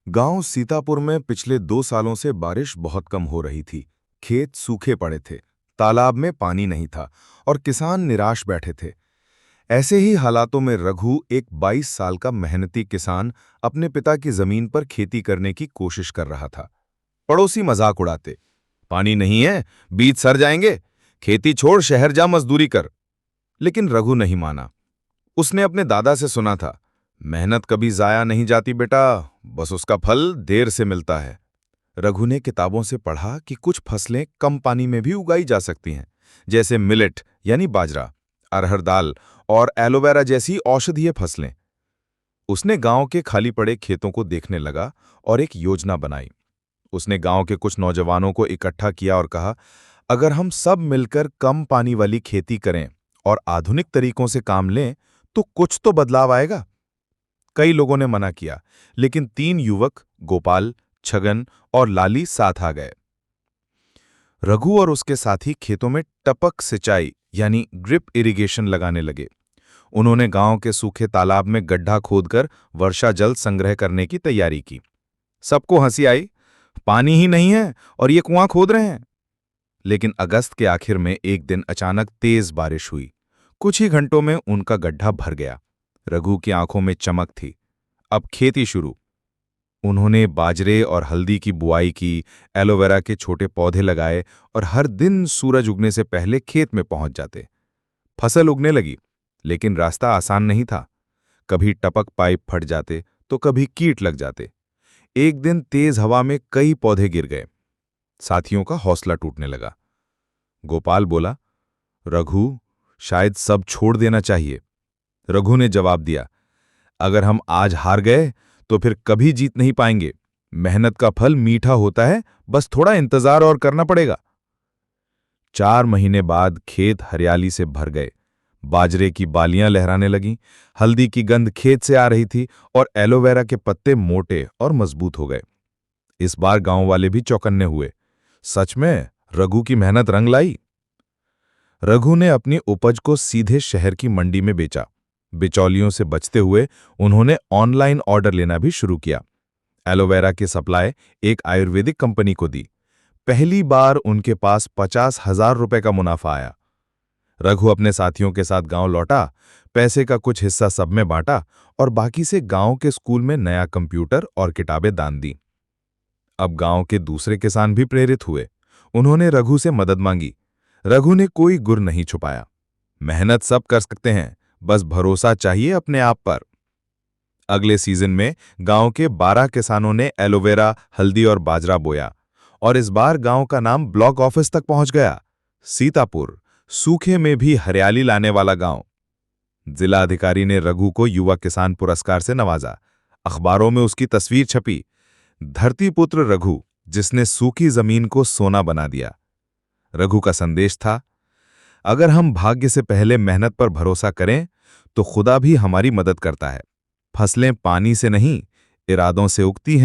गांव सीतापुर में पिछले 2 सालों से बारिश बहुत कम हो रही थी। खेत सूखे पड़े थे, तालाब में पानी नहीं था और किसान निराश बैठे थे। ऐसे ही हालातों में रघु, एक 22 साल का मेहनती किसान, अपने पिता की जमीन पर खेती करने की कोशिश कर रहा था। पड़ोसी मजाक उड़ाते, पानी नहीं है, बीज सड़ जाएंगे, खेती छोड़ शहर जा मजदूरी कर। लेकिन रघु नहीं माना। उसने अपने दादा से सुना था, मेहनत कभी जाया नहीं जाती बेटा, बस उसका फल देर से मिलता है। रघु ने किताबों से पढ़ा कि कुछ फसलें कम पानी में भी उगाई जा सकती हैं, जैसे मिलेट यानी बाजरा, अरहर दाल और एलोवेरा जैसी औषधीय फसलें। उसने गांव के खाली पड़े खेतों को देखने लगा और एक योजना बनाई। उसने गांव के कुछ नौजवानों को इकट्ठा किया और कहा, अगर हम सब मिलकर कम पानी वाली खेती करें और आधुनिक तरीकों से काम लें तो कुछ तो बदलाव आएगा। कई लोगों ने मना किया, लेकिन 3 युवक, गोपाल, छगन और लाली, साथ आ गए। रघु और उसके साथी खेतों में टपक सिंचाई यानी ड्रिप इरिगेशन लगाने लगे। उन्होंने गांव के सूखे तालाब में गड्ढा खोदकर वर्षा जल संग्रह करने की तैयारी की। सबको हंसी आई, पानी ही नहीं है और ये कुआं खोद रहे हैं। लेकिन अगस्त के आखिर में एक दिन अचानक तेज बारिश हुई। कुछ ही घंटों में उनका गड्ढा भर गया। रघु की आंखों में चमक थी। अब खेती शुरू। उन्होंने बाजरे और हल्दी की बुआई की, एलोवेरा के छोटे पौधे लगाए और हर दिन सूरज उगने से पहले खेत में पहुंच जाते। फसल उगने लगी, लेकिन रास्ता आसान नहीं था। कभी टपक पाइप फट जाते तो कभी कीट लग जाते। एक दिन तेज हवा में कई पौधे गिर गए। साथियों का हौसला टूटने लगा। गोपाल बोला, रघु, शायद सब छोड़ देना चाहिए। रघु ने जवाब दिया, अगर हम आज हार गए तो फिर कभी जीत नहीं पाएंगे। मेहनत का फल मीठा होता है, बस थोड़ा इंतजार और करना पड़ेगा। 4 महीने बाद खेत हरियाली से भर गए। बाजरे की बालियां लहराने लगीं, हल्दी की गंध खेत से आ रही थी और एलोवेरा के पत्ते मोटे और मजबूत हो गए। इस बार गांव वाले भी चौकन्ने हुए। सच में रघु की मेहनत रंग लाई। रघु ने अपनी उपज को सीधे शहर की मंडी में बेचा। बिचौलियों से बचते हुए उन्होंने ऑनलाइन ऑर्डर लेना भी शुरू किया। एलोवेरा की सप्लाई एक आयुर्वेदिक कंपनी को दी। पहली बार उनके पास 50,000 रुपए का मुनाफा आया। रघु अपने साथियों के साथ गांव लौटा, पैसे का कुछ हिस्सा सब में बांटा और बाकी से गांव के स्कूल में नया कंप्यूटर और किताबें दान दी। अब गांव के दूसरे किसान भी प्रेरित हुए। उन्होंने रघु से मदद मांगी। रघु ने कोई गुर नहीं छुपाया। मेहनत सब कर सकते हैं, बस भरोसा चाहिए अपने आप पर। अगले सीजन में गांव के 12 किसानों ने एलोवेरा, हल्दी और बाजरा बोया और इस बार गांव का नाम ब्लॉक ऑफिस तक पहुंच गया। सीतापुर, सूखे में भी हरियाली लाने वाला गांव। जिला अधिकारी ने रघु को युवा किसान पुरस्कार से नवाजा। अखबारों में उसकी तस्वीर छपी, धरतीपुत्र रघु, जिसने सूखी जमीन को सोना बना दिया। रघु का संदेश था, अगर हम भाग्य से पहले मेहनत पर भरोसा करें तो खुदा भी हमारी मदद करता है। फसलें पानी से नहीं, इरादों से उगती हैं।